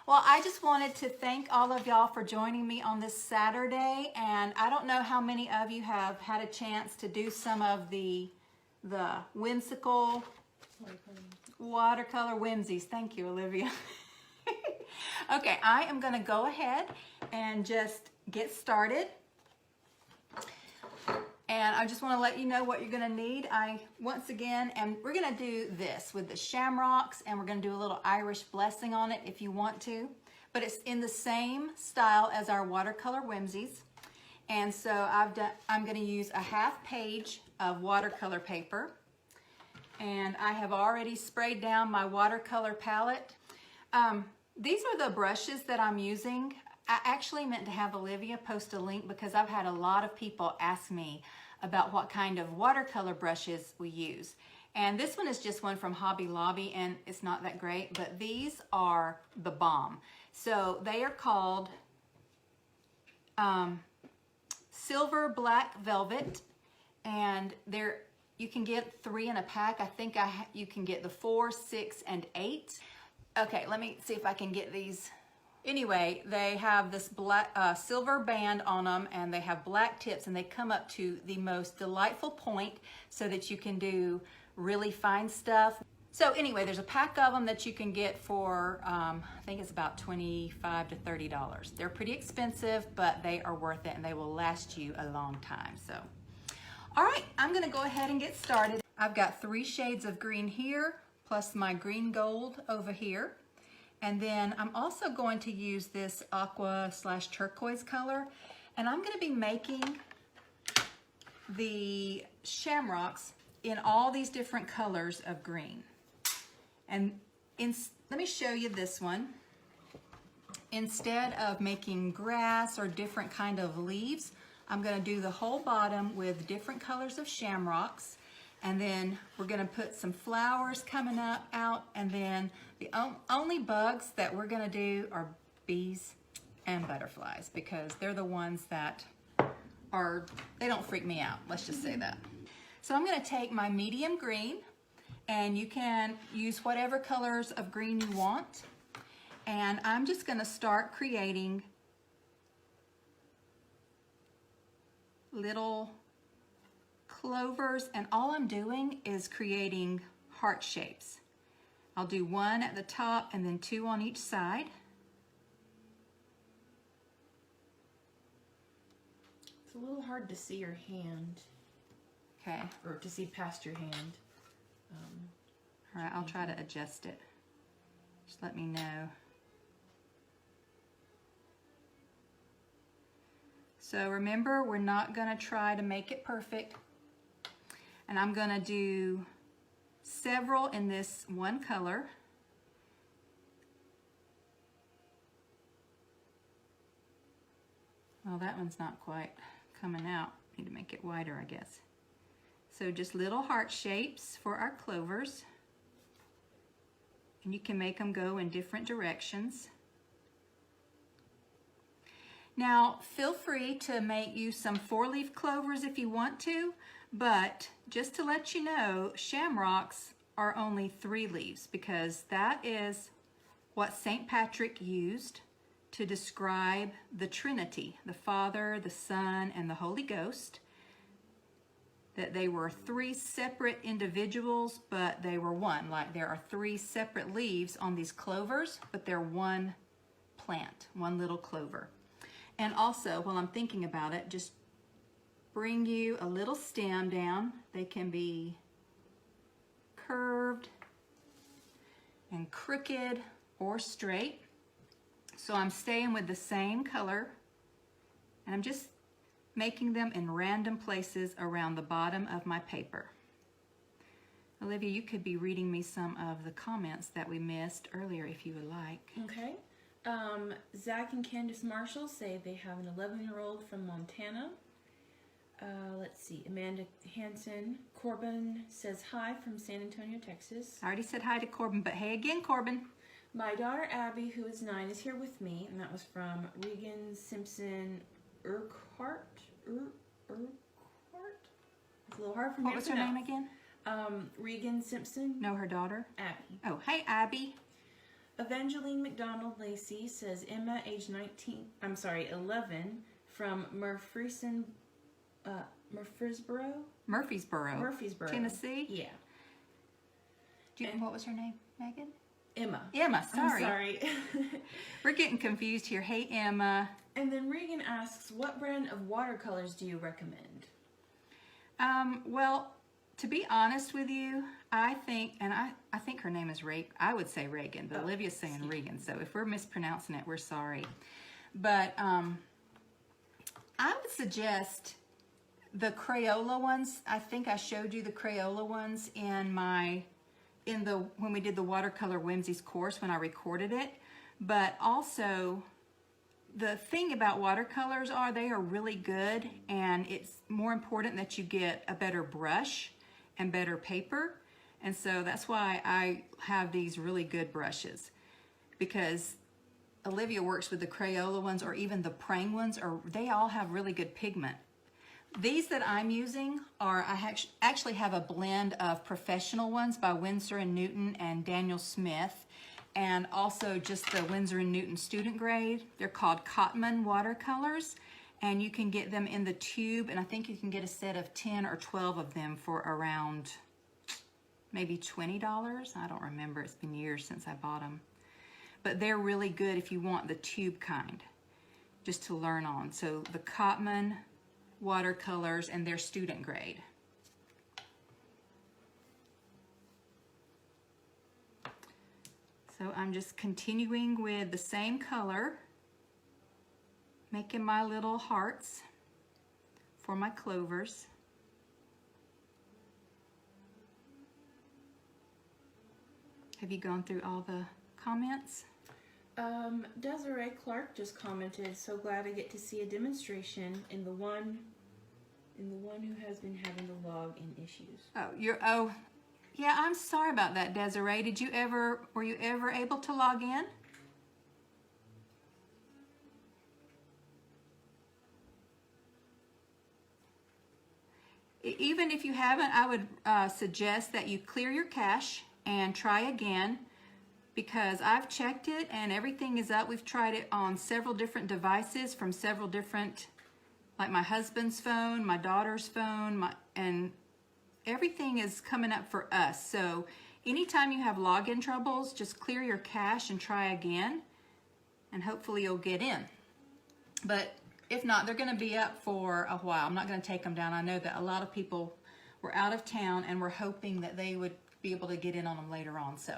Well, I just wanted to thank all of y'all for joining me on this Saturday, and I don't know how many of you have had a chance to do some of the whimsical watercolor whimsies. Thank you, Olivia. Okay, I am going to go ahead and just get started. And I just want to let you know what you're going to need. Once again, and we're going to do this with the shamrocks, and we're going to do a little Irish blessing on it if you want to. But it's in the same style as our watercolor whimsies. And so I'm going to use a half page of watercolor paper. And I have already sprayed down my watercolor palette. These are the brushes that I'm using. I actually meant to have Olivia post a link because I've had a lot of people ask me about what kind of watercolor brushes we use. And this one is just one from Hobby Lobby, and it's not that great, but these are the bomb. So they are called Silver Black Velvet, and you can get 3 in a pack. I think you can get the 4, 6, and 8. Okay, let me see if I can get these. Anyway, they have this black silver band on them, and they have black tips, and they come up to the most delightful point so that you can do really fine stuff. So anyway, there's a pack of them that you can get for, I think it's about $25 to $30. They're pretty expensive, but they are worth it, and they will last you a long time. So, all right, I'm gonna go ahead and get started. I've got 3 shades of green here, plus my green gold over here. And then I'm also going to use this aqua / turquoise color. And I'm gonna be making the shamrocks in all these different colors of green. And let me show you this one. Instead of making grass or different kind of leaves, I'm gonna do the whole bottom with different colors of shamrocks. And then we're gonna put some flowers coming out, and then the only bugs that we're gonna do are bees and butterflies, because they're the ones that they don't freak me out, let's just say that. So I'm gonna take my medium green, and you can use whatever colors of green you want, and I'm just gonna start creating little clovers, and all I'm doing is creating heart shapes. I'll do 1 at the top and then 2 on each side. It's a little hard to see your hand. Okay. Or to see past your hand. All right, I'll try to adjust it. Just let me know. So remember, we're not gonna try to make it perfect. And I'm gonna do several in this one color. Well, that one's not quite coming out. Need to make it wider, I guess. So just little heart shapes for our clovers. And you can make them go in different directions. Now, feel free to make use some 4-leaf clovers if you want to, but just to let you know, shamrocks are only 3 leaves, because that is what St. Patrick used to describe the Trinity, the Father, the Son, and the Holy Ghost. That they were 3 separate individuals, but they were one. Like there are 3 separate leaves on these clovers, but they're one plant, one little clover. And also, while I'm thinking about it, just bring you a little stem down. They can be curved and crooked or straight. So I'm staying with the same color, and I'm just making them in random places around the bottom of my paper. Olivia, you could be reading me some of the comments that we missed earlier if you would like. Okay. Zach and Candace Marshall say they have an 11-year-old from Montana. Let's see, Amanda Hansen. Corbin says hi from San Antonio, Texas. I already said hi to Corbin, but hey again, Corbin. My daughter Abby, who is 9, is here with me, and that was from Regan Simpson Urquhart. It's a little hard for me to pronounce. What was her name again? Regan Simpson. No, her daughter. Abby. Oh, hey, Abby. Evangeline McDonald Lacey says Emma, age 11, from Murfreesboro, Tennessee. Yeah. What was her name, Megan? Emma. Emma, sorry. I'm sorry. We're getting confused here. Hey, Emma. And then Regan asks, what brand of watercolors do you recommend? Well, to be honest with you, I think her name is I would say Reagan, but Olivia's saying Regan. So if we're mispronouncing it, we're sorry. But I would suggest the Crayola ones. I think I showed you the Crayola ones when we did the Watercolor Whimsies course when I recorded it. But also, the thing about watercolors they are really good, and it's more important that you get a better brush and better paper. And so that's why I have these really good brushes, because Olivia works with the Crayola ones or even the Prang ones, they all have really good pigment. These that I'm using I actually have a blend of professional ones by Winsor & Newton and Daniel Smith, and also just the Winsor & Newton student grade. They're called Cotman watercolors, and you can get them in the tube, and I think you can get a set of 10 or 12 of them for around maybe $20. I don't remember. It's been years since I bought them. But they're really good if you want the tube kind, just to learn on. So the Cotman watercolors, and they're student grade. So I'm just continuing with the same color, making my little hearts for my clovers. Have you gone through all the comments? Desiree Clark just commented, so glad I get to see a demonstration in the one who has been having the login issues. Yeah, I'm sorry about that, Desiree. Were you ever able to log in? Even if you haven't, I would suggest that you clear your cache and try again, because I've checked it and everything is up. We've tried it on several different devices from several different, like my husband's phone, my daughter's phone, and everything is coming up for us. So anytime you have login troubles, just clear your cache and try again, and hopefully you'll get in. But if not, they're going to be up for a while. I'm not going to take them down. I know that a lot of people were out of town and were hoping that they would be able to get in on them later on. So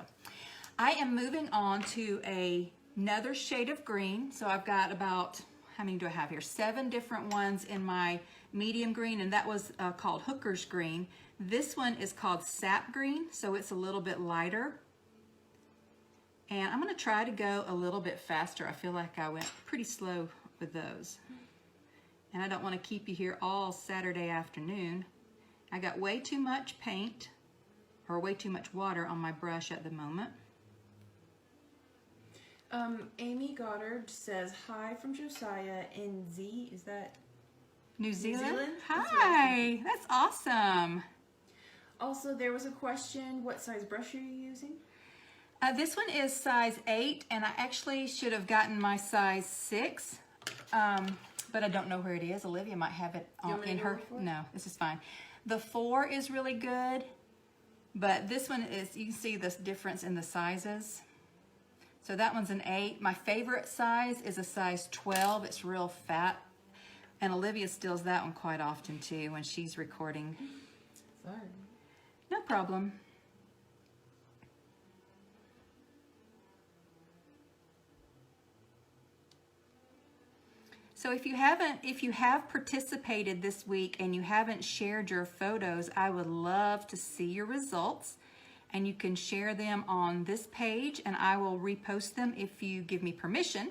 I am moving on to another shade of green. So I've got about, how many do I have here? 7 different ones in my medium green, and that was called Hooker's Green. This one is called Sap Green, so it's a little bit lighter. And I'm going to try to go a little bit faster. I feel like I went pretty slow with those. And I don't want to keep you here all Saturday afternoon. I got way too much paint, or way too much water on my brush at the moment. Amy Goddard says, hi from Josiah in is that New Zealand? New Zealand? Hi, that's awesome. Also, there was a question, what size brush are you using? This one is size 8, and I actually should have gotten my size 6, but I don't know where it is. Olivia might have it in her. No, this is fine. The 4 is really good, but this one is, you can see this difference in the sizes. So that one's an 8. My favorite size is a size 12. It's real fat. And Olivia steals that one quite often too when she's recording. Sorry. No problem. So if you have participated this week and you haven't shared your photos, I would love to see your results. And you can share them on this page, and I will repost them if you give me permission.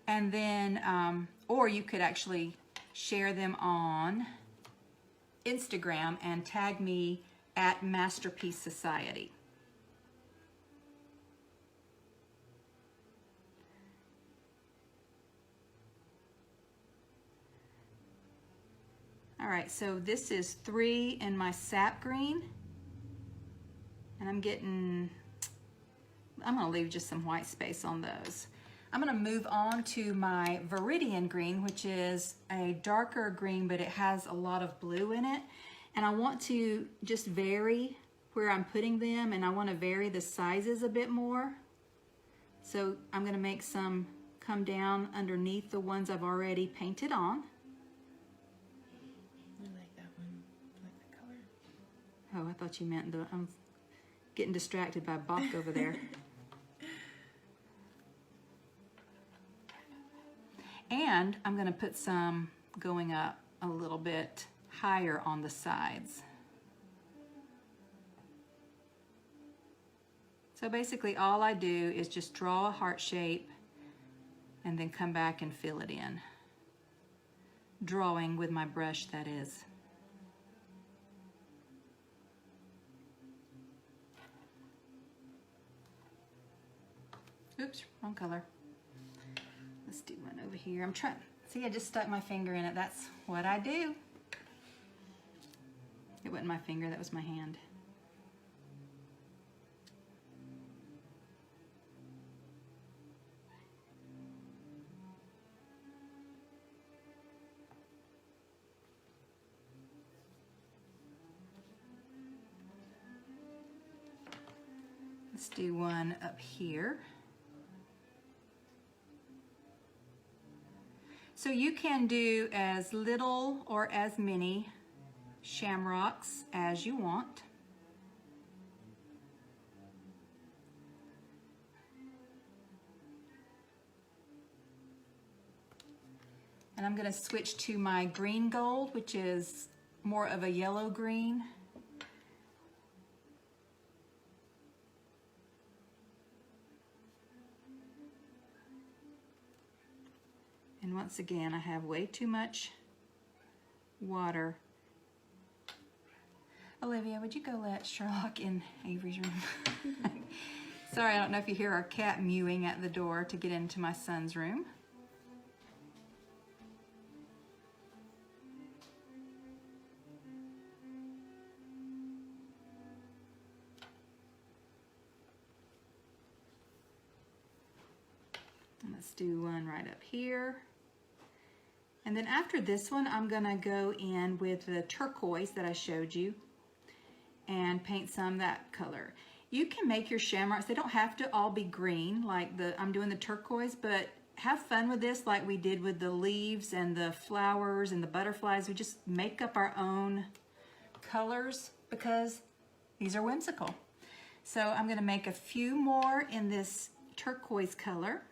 And then, or you could actually share them on Instagram and tag me at Masterpiece Society. All right, so this is 3 in my sap green. And I'm getting I'm gonna leave just some white space on those. I'm gonna move on to my Viridian green, which is a darker green, but it has a lot of blue in it. And I want to just vary where I'm putting them, and I wanna vary the sizes a bit more. So I'm gonna make some come down underneath the ones I've already painted on. I like that one. I like the color. Oh, I thought you meant I'm getting distracted by Bach over there. And I'm gonna put some going up a little bit higher on the sides. So basically all I do is just draw a heart shape and then come back and fill it in. Drawing with my brush, that is. Oops, wrong color. Let's do one over here. I'm trying, see, I just stuck my finger in it. That's what I do. It wasn't my finger, that was my hand. Let's do one up here. So you can do as little or as many shamrocks as you want. And I'm going to switch to my green gold, which is more of a yellow green. And once again, I have way too much water. Olivia, would you go let Sherlock in Avery's room? Sorry, I don't know if you hear our cat mewing at the door to get into my son's room. And let's do one right up here. And then after this one, I'm gonna go in with the turquoise that I showed you and paint some that color. You can make your shamrocks, they don't have to all be green like I'm doing the turquoise, but have fun with this like we did with the leaves and the flowers and the butterflies. We just make up our own colors because these are whimsical. So I'm gonna make a few more in this turquoise color.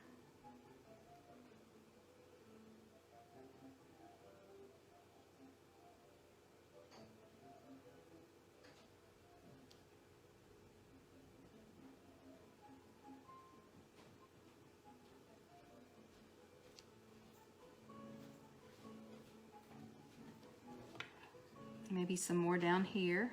Maybe some more down here.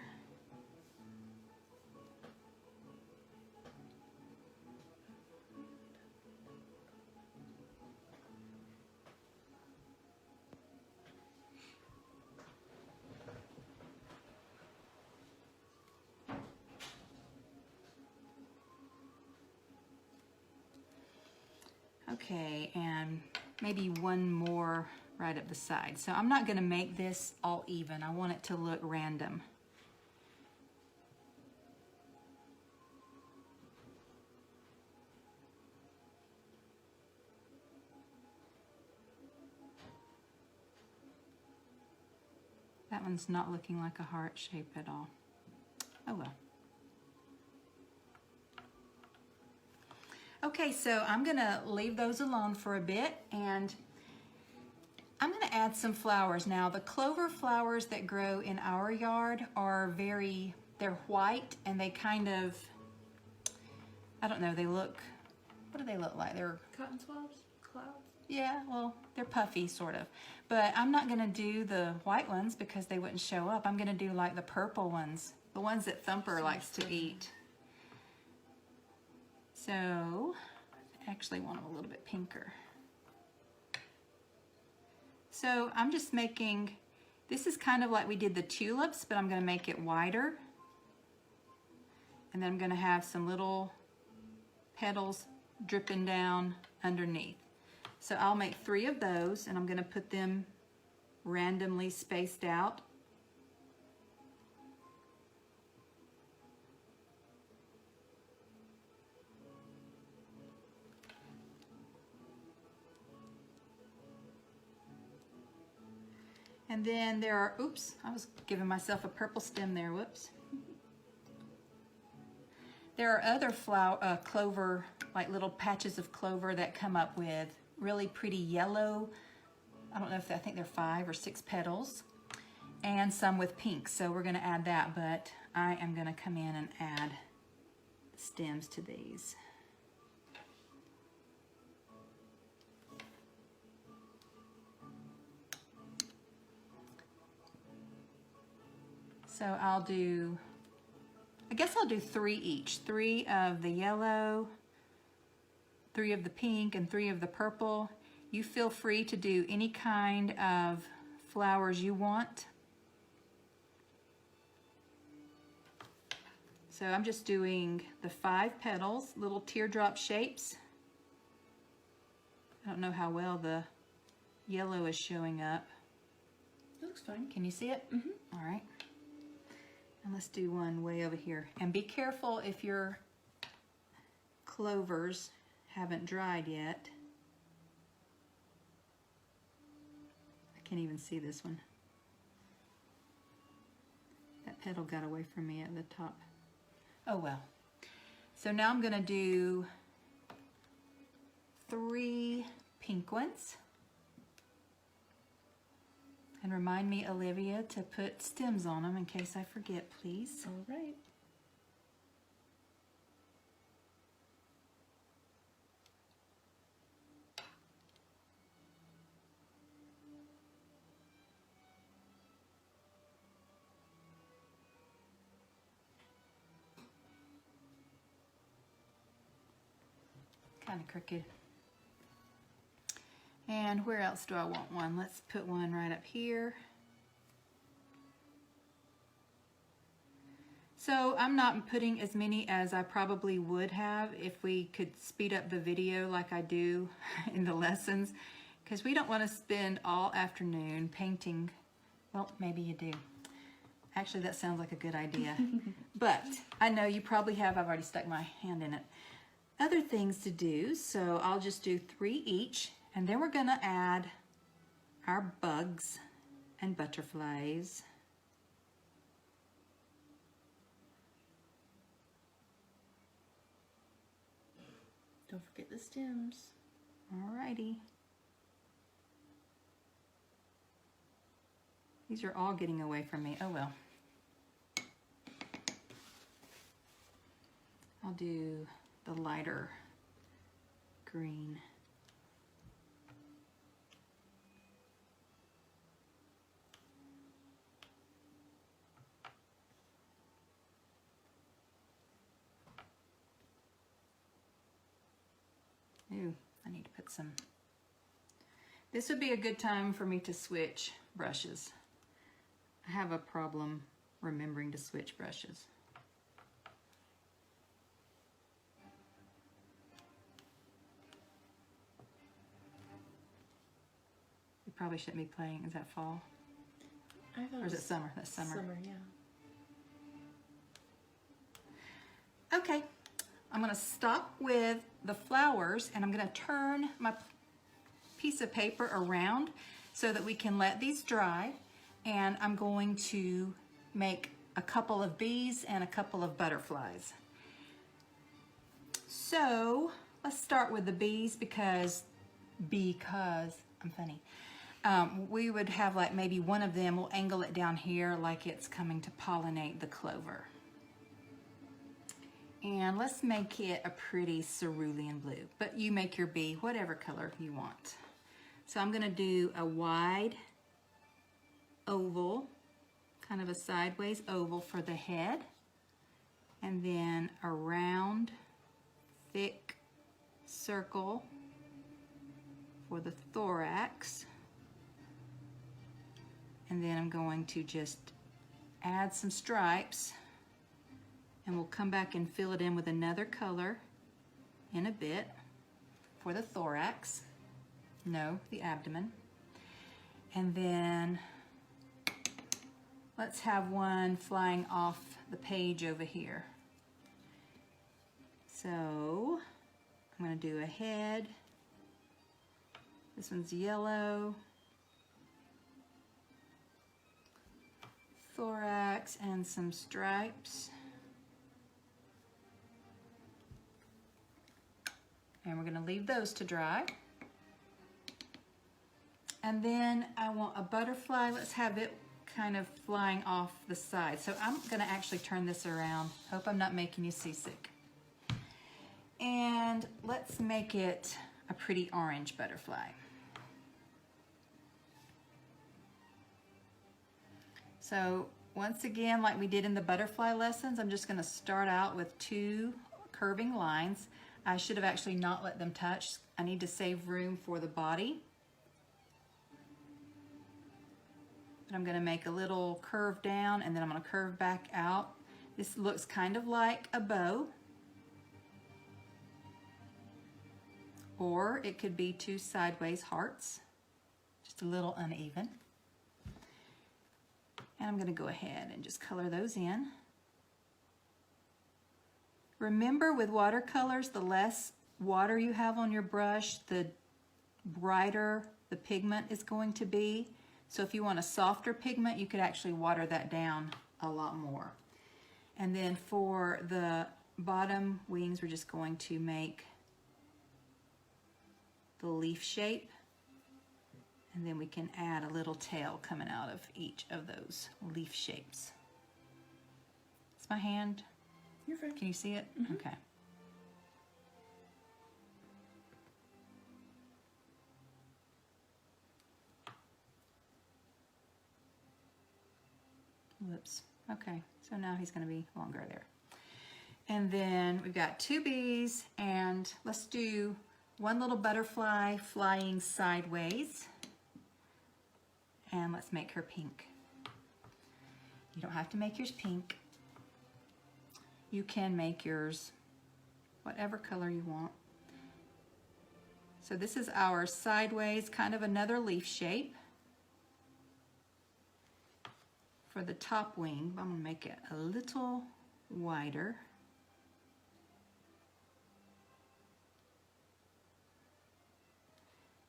Okay, and maybe one more right up the side. So I'm not gonna make this all even. I want it to look random. That one's not looking like a heart shape at all. Oh well. Okay, so I'm gonna leave those alone for a bit, and I'm gonna add some flowers. Now, the clover flowers that grow in our yard are they're white, and they kind of, I don't know, they look, what do they look like? They're Cotton swabs? Clouds? Yeah, well, they're puffy, sort of. But I'm not gonna do the white ones because they wouldn't show up. I'm gonna do like the purple ones, the ones that Thumper likes to eat. So, I actually want them a little bit pinker. So I'm just making, this is kind of like we did the tulips, but I'm gonna make it wider. And then I'm gonna have some little petals dripping down underneath. So I'll make 3 of those, and I'm going to put them randomly spaced out. And then there are, oops, I was giving myself a purple stem there, whoops. There are other clover, like little patches of clover that come up with really pretty yellow, I don't know if I think they're 5 or 6 petals, and some with pink. So we're gonna add that, but I am gonna come in and add the stems to these. So I'll do, I guess I'll do 3 each. 3 of the yellow, 3 of the pink, and 3 of the purple. You feel free to do any kind of flowers you want. So I'm just doing the 5 petals, little teardrop shapes. I don't know how well the yellow is showing up. It looks fine. Can you see it? Mm-hmm. All right. And let's do one way over here. And be careful if your clovers haven't dried yet. I can't even see this one. That petal got away from me at the top. Oh well. So now I'm gonna do 3 pink ones. And remind me, Olivia, to put stems on them in case I forget, please. All right. Kind of crooked. And where else do I want one? Let's put one right up here. So I'm not putting as many as I probably would have if we could speed up the video like I do in the lessons, because we don't want to spend all afternoon painting. Well, maybe you do. Actually, that sounds like a good idea. But I know you probably have. I've already stuck my hand in it. Other things to do, so I'll just do 3 each. And then we're gonna add our bugs and butterflies. Don't forget the stems. Alrighty. These are all getting away from me. Oh well. I'll do the lighter green. Ooh, I need to put some. This would be a good time for me to switch brushes. I have a problem remembering to switch brushes. We probably shouldn't be playing. Is that fall? I thought Or is it summer? That's summer. Summer, yeah. Okay, I'm gonna stop with the flowers and I'm gonna turn my piece of paper around so that we can let these dry, and I'm going to make a couple of bees and a couple of butterflies. So let's start with the bees because I'm funny. We would have like maybe one of them, we'll angle it down here like it's coming to pollinate the clover. And let's make it a pretty cerulean blue, but you make your bee whatever color you want. So I'm gonna do a wide oval, kind of a sideways oval for the head, and then a round, thick circle for the thorax. And then I'm going to just add some stripes, and we'll come back and fill it in with another color in a bit for the thorax. No, the abdomen. And then let's have one flying off the page over here. So I'm going to do a head. This one's yellow. Thorax and some stripes. And we're going to leave those to dry. And then I want a butterfly. Let's have it kind of flying off the side. So I'm going to actually turn this around. Hope I'm not making you seasick. And let's make it a pretty orange butterfly. So once again, like we did in the butterfly lessons, I'm just going to start out with 2 curving lines. I should have actually not let them touch. I need to save room for the body. But I'm going to make a little curve down, and then I'm going to curve back out. This looks kind of like a bow, or it could be 2 sideways hearts, just a little uneven. And I'm going to go ahead and just color those in. Remember, with watercolors, the less water you have on your brush, the brighter the pigment is going to be. So if you want a softer pigment, you could actually water that down a lot more. And then for the bottom wings, we're just going to make the leaf shape. And then we can add a little tail coming out of each of those leaf shapes. It's my hand. You're fine. Can you see it? Mm-hmm. Okay. Whoops. Okay, so now he's going to be longer there. And then we've got 2 bees, and let's do 1 little butterfly flying sideways. And let's make her pink. You don't have to make yours pink. You can make yours whatever color you want. So this is our sideways, kind of another leaf shape. For the top wing, I'm going to make it a little wider.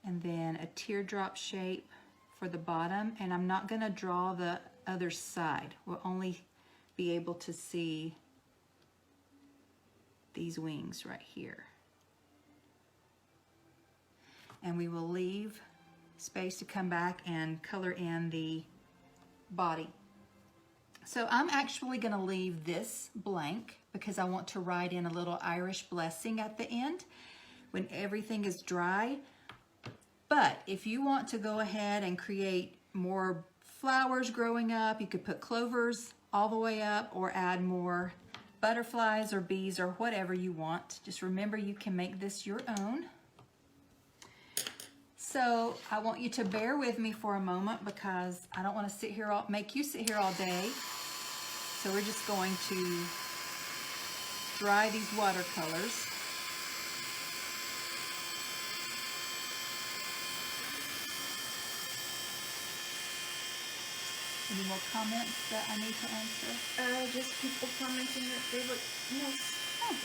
And then a teardrop shape for the bottom, and I'm not going to draw the other side. We'll only be able to see these wings right here. And we will leave space to come back and color in the body. So I'm actually going to leave this blank because I want to write in a little Irish blessing at the end when everything is dry. But if you want to go ahead and create more flowers growing up, you could put clovers all the way up or add more butterflies or bees or whatever you want. Just remember, you can make this your own. So I want you to bear with me for a moment because I don't want to sit here make you sit here all day. So we're just going to dry these watercolors. Any more comments that I need to answer? Just people commenting that they look nice. Oh,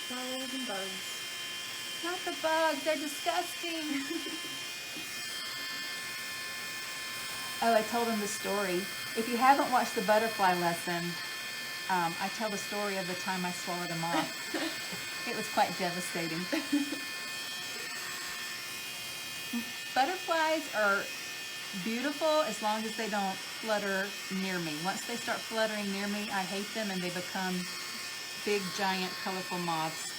Flowers and bugs. not the bugs, they're disgusting. Oh, I told them the story. If you haven't watched the butterfly lesson, I tell the story of the time I swallowed a moth. It was quite devastating. Butterflies are beautiful as long as they don't flutter near me. Once they start fluttering near me, I hate them and they become big, giant, colorful moths.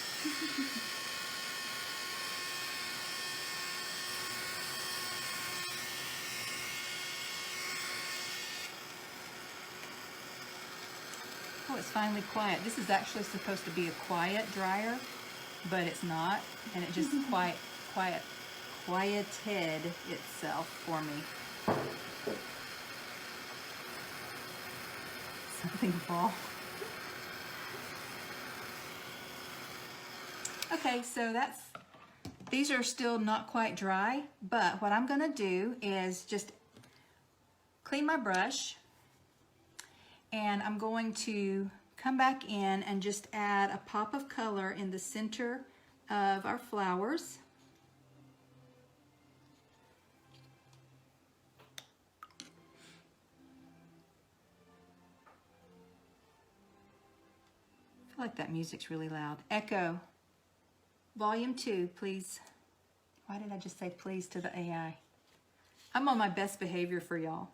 Oh, it's finally quiet. This is actually supposed to be a quiet dryer, but it's not, and it just quieted itself for me. Something fall. Okay, so these are still not quite dry, but what I'm gonna do is just clean my brush, and I'm going to come back in and just add a pop of color in the center of our flowers. I feel like that music's really loud. Echo, volume 2, please. Why did I just say please to the AI? I'm on my best behavior for y'all.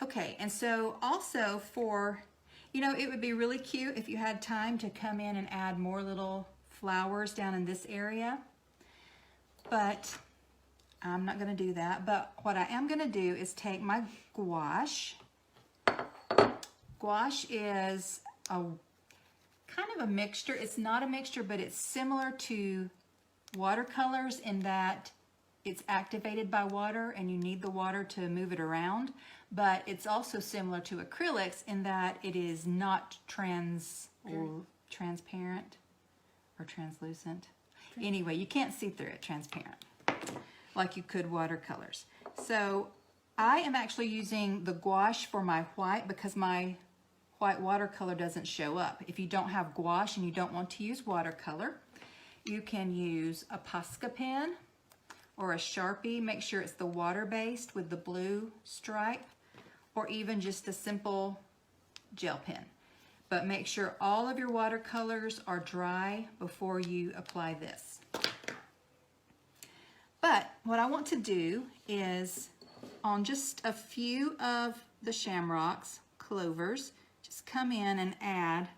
Okay, and so also for, you know, it would be really cute if you had time to come in and add more little flowers down in this area, but I'm not gonna do that. But what I am gonna do is take my gouache. Gouache is a kind of a mixture. It's not a mixture, but it's similar to watercolors in that it's activated by water and you need the water to move it around. But it's also similar to acrylics in that it is not transparent or translucent. Anyway, you can't see through it, transparent, like you could watercolors. So I am actually using the gouache for my white because my white watercolor doesn't show up. If you don't have gouache and you don't want to use watercolor, you can use a Posca pen or a Sharpie. Make sure it's the water-based with the blue stripe, or even just a simple gel pen. But make sure all of your watercolors are dry before you apply this. But what I want to do is, on just a few of the shamrocks, clovers, just come in and add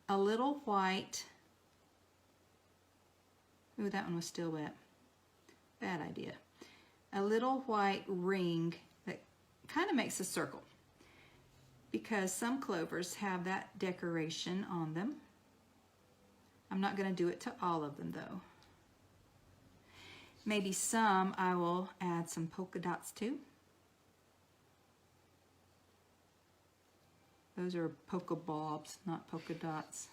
a little white. Ooh, that one was still wet. Bad idea. A little white ring that kind of makes a circle, because some clovers have that decoration on them. I'm not going to do it to all of them though. Maybe some I will add some polka dots to. Those are polka bobs, not polka dots.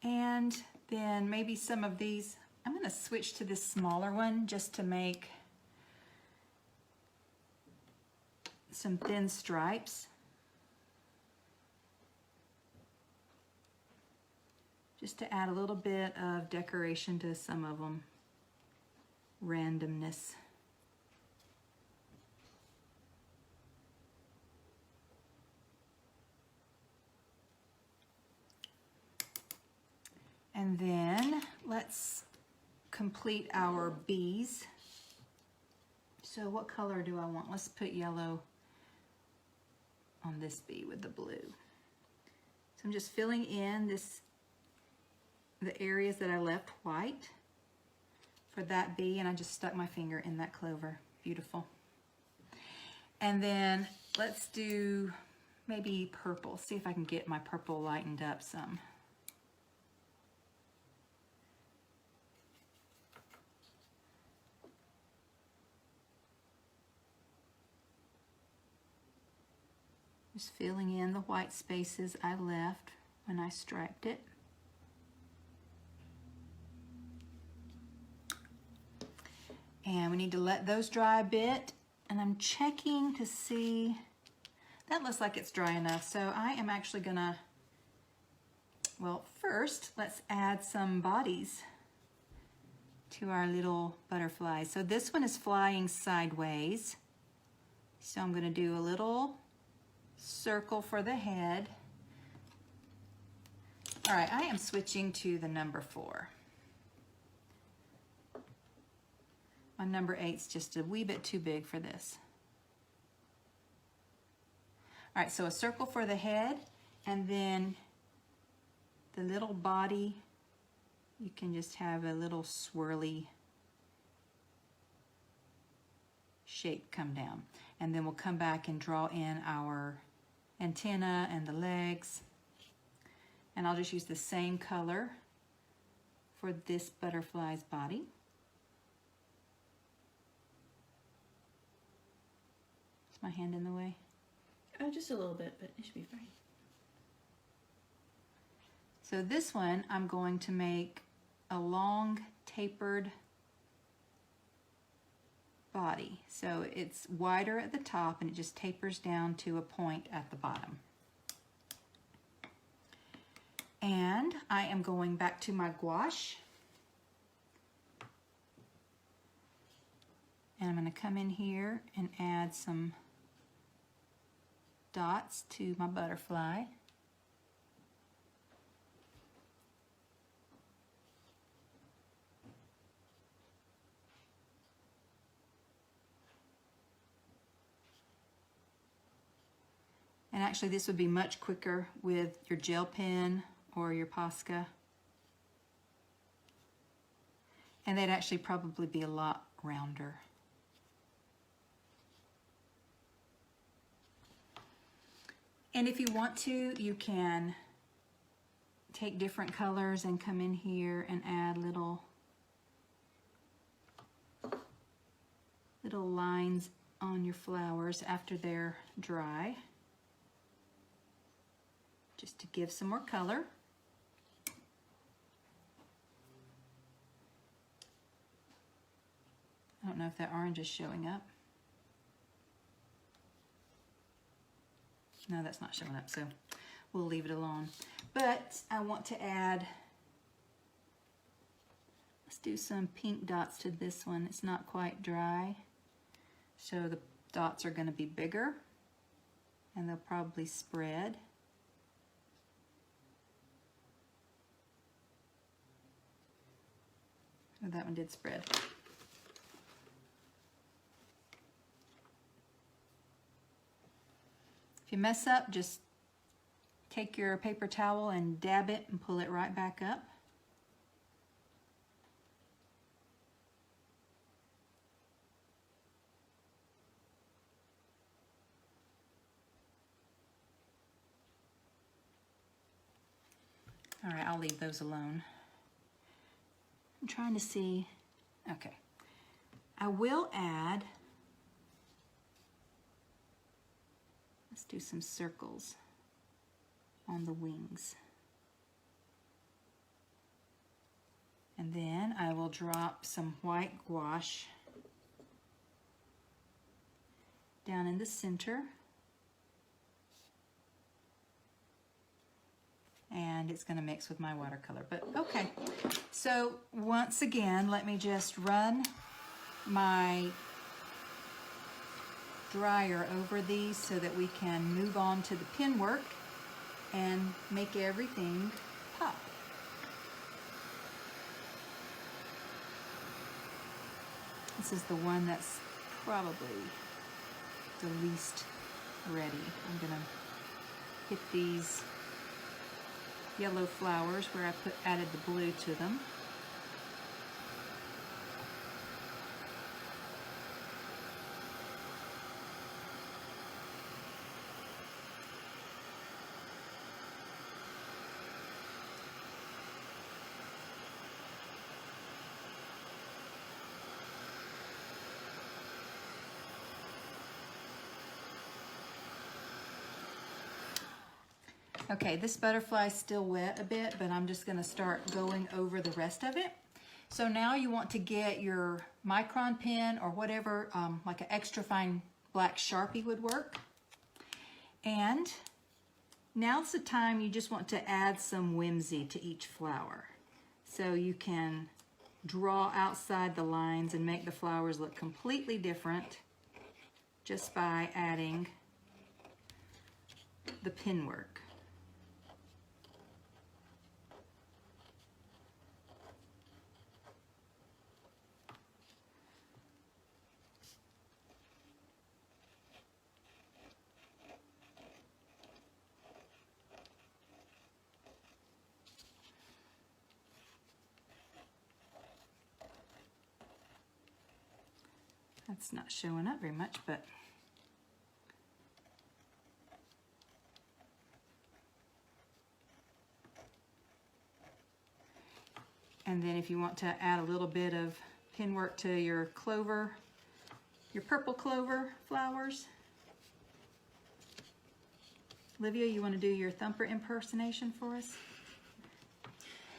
And then maybe some of these, I'm going to switch to this smaller one just to make some thin stripes. Just to add a little bit of decoration to some of them. Randomness. And then let's complete our bees. So what color do I want? Let's put yellow on this bee with the blue. So I'm just filling in the areas that I left white for that bee, and I just stuck my finger in that clover. Beautiful. And then let's do maybe purple. See if I can get my purple lightened up some. Just filling in the white spaces I left when I striped it. And we need to let those dry a bit. And I'm checking to see, that looks like it's dry enough. So I am actually gonna, well, first let's add some bodies to our little butterflies. So this one is flying sideways. So I'm gonna do a little circle for the head. All right, I am switching to the number 4. My number 8's just a wee bit too big for this. All right, so a circle for the head, and then the little body, you can just have a little swirly shape come down. And then we'll come back and draw in our antenna and the legs. And I'll just use the same color for this butterfly's body. Is my hand in the way? Just a little bit, but it should be fine. So this one, I'm going to make a long tapered body. So it's wider at the top and it just tapers down to a point at the bottom. And I am going back to my gouache. And I'm going to come in here and add some dots to my butterfly. And actually this would be much quicker with your gel pen or your Posca. And they'd actually probably be a lot rounder. And if you want to, you can take different colors and come in here and add little lines on your flowers after they're dry, just to give some more color. I don't know if that orange is showing up. No, that's not showing up, so we'll leave it alone. But I want to add, let's do some pink dots to this one. It's not quite dry, so the dots are going to be bigger and they'll probably spread. Oh, that one did spread. If you mess up, just take your paper towel and dab it and pull it right back up. All right, I'll leave those alone. I'm trying to see, okay. I will add, let's do some circles on the wings. And then I will drop some white gouache down in the center. And it's going to mix with my watercolor. But okay, so once again, let me just run my dryer over these so that we can move on to the pen work and make everything pop. This is the one that's probably the least ready. I'm going to hit these yellow flowers where I added the blue to them. Okay, this butterfly is still wet a bit, but I'm just going to start going over the rest of it. So now you want to get your micron pen or whatever, like an extra fine black Sharpie would work. And now's the time you just want to add some whimsy to each flower. So you can draw outside the lines and make the flowers look completely different just by adding the pen work. That's not showing up very much, but and then if you want to add a little bit of pen work to your clover, your purple clover flowers. Olivia, you want to do your thumper impersonation for us?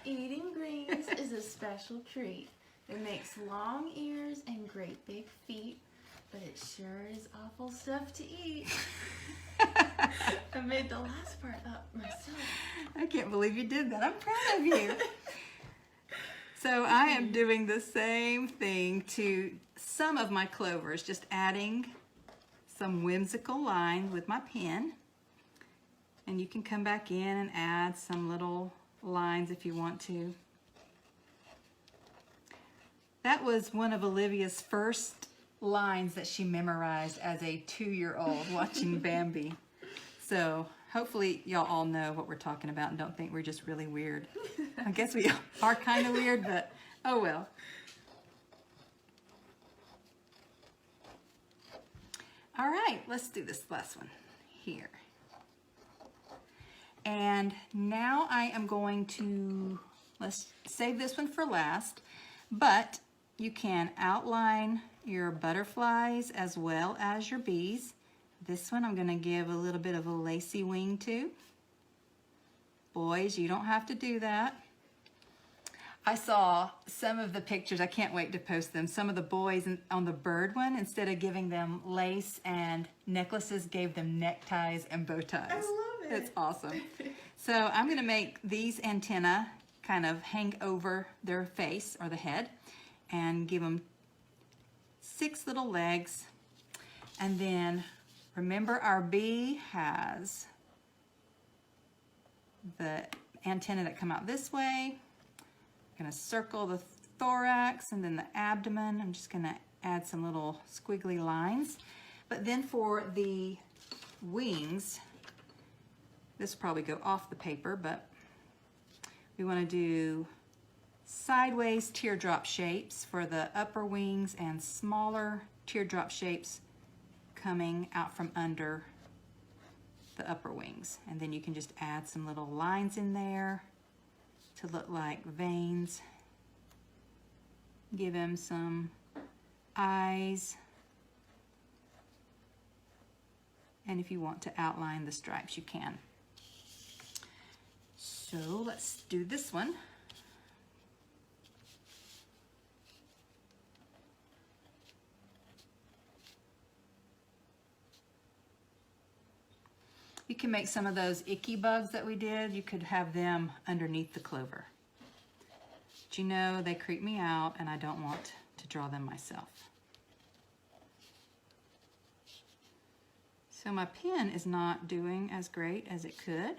Eating greens is a special treat. It makes long ears and great big feet, but it sure is awful stuff to eat. I made the last part up myself. I can't believe you did that. I'm proud of you. So I am doing the same thing to some of my clovers, just adding some whimsical lines with my pen. And you can come back in and add some little lines if you want to. That was one of Olivia's first lines that she memorized as a 2-year-old watching Bambi. So hopefully y'all all know what we're talking about and don't think we're just really weird. I guess we are kind of weird, but oh well. All right, let's do this last one here. And now I am going to, let's save this one for last, but you can outline your butterflies as well as your bees. This one I'm going to give a little bit of a lacy wing to. Boys, you don't have to do that. I saw some of the pictures, I can't wait to post them. Some of the boys on the bird one, instead of giving them lace and necklaces, gave them neckties and bow ties. I love it. It's awesome. So I'm going to make these antennae kind of hang over their face or the head and give them 6 little legs. And then remember, our bee has the antennae that come out this way. I'm going to circle the thorax and then the abdomen. I'm just going to add some little squiggly lines. But then for the wings, this will probably go off the paper, but we want to do sideways teardrop shapes for the upper wings and smaller teardrop shapes coming out from under the upper wings. And then you can just add some little lines in there to look like veins. Give him some eyes. And if you want to outline the stripes, you can. So let's do this one. You can make some of those icky bugs that we did. You could have them underneath the clover. But you know, they creep me out and I don't want to draw them myself. So my pen is not doing as great as it could.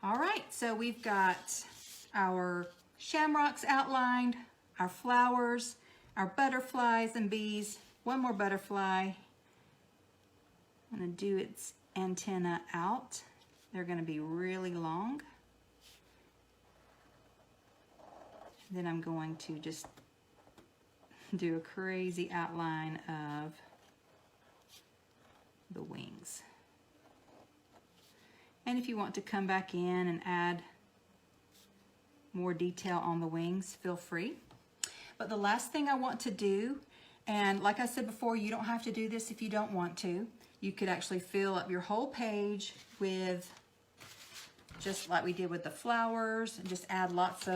All right, so we've got our shamrocks outlined, our flowers, our butterflies and bees. One more butterfly. I'm going to do its antenna out. They're going to be really long. Then I'm going to just do a crazy outline of the wings. And if you want to come back in and add more detail on the wings, feel free. But the last thing I want to do, and like I said before, you don't have to do this if you don't want to. You could actually fill up your whole page with, just like we did with the flowers, and just add lots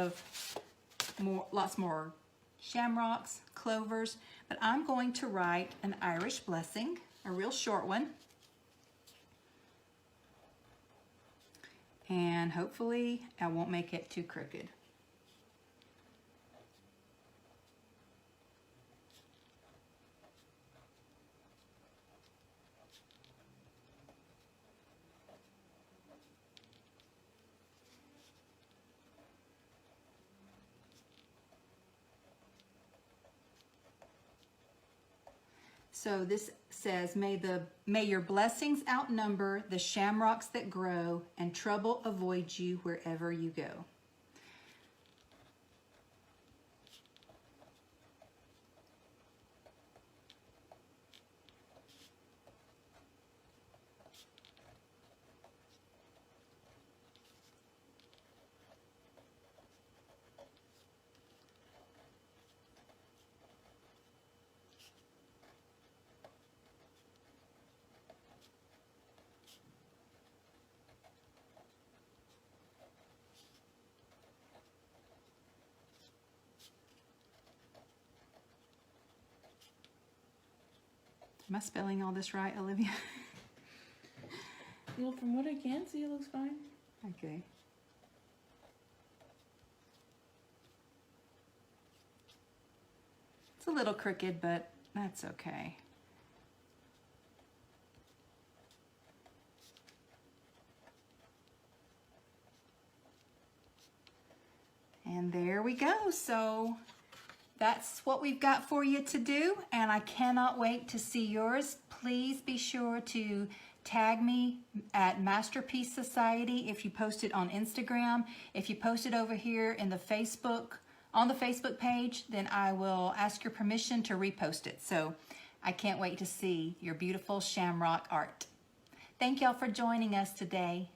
more shamrocks, clovers. But I'm going to write an Irish blessing, a real short one. And hopefully I won't make it too crooked. So this says, may your blessings outnumber the shamrocks that grow, and trouble avoid you wherever you go. Am I spelling all this right, Olivia? Well, from what I can see, it looks fine. Okay. It's a little crooked, but that's okay. And there we go. So that's what we've got for you to do, and I cannot wait to see yours. Please be sure to tag me at Masterpiece Society if you post it on Instagram. If you post it over here in the on the Facebook page, then I will ask your permission to repost it. So I can't wait to see your beautiful shamrock art. Thank y'all for joining us today.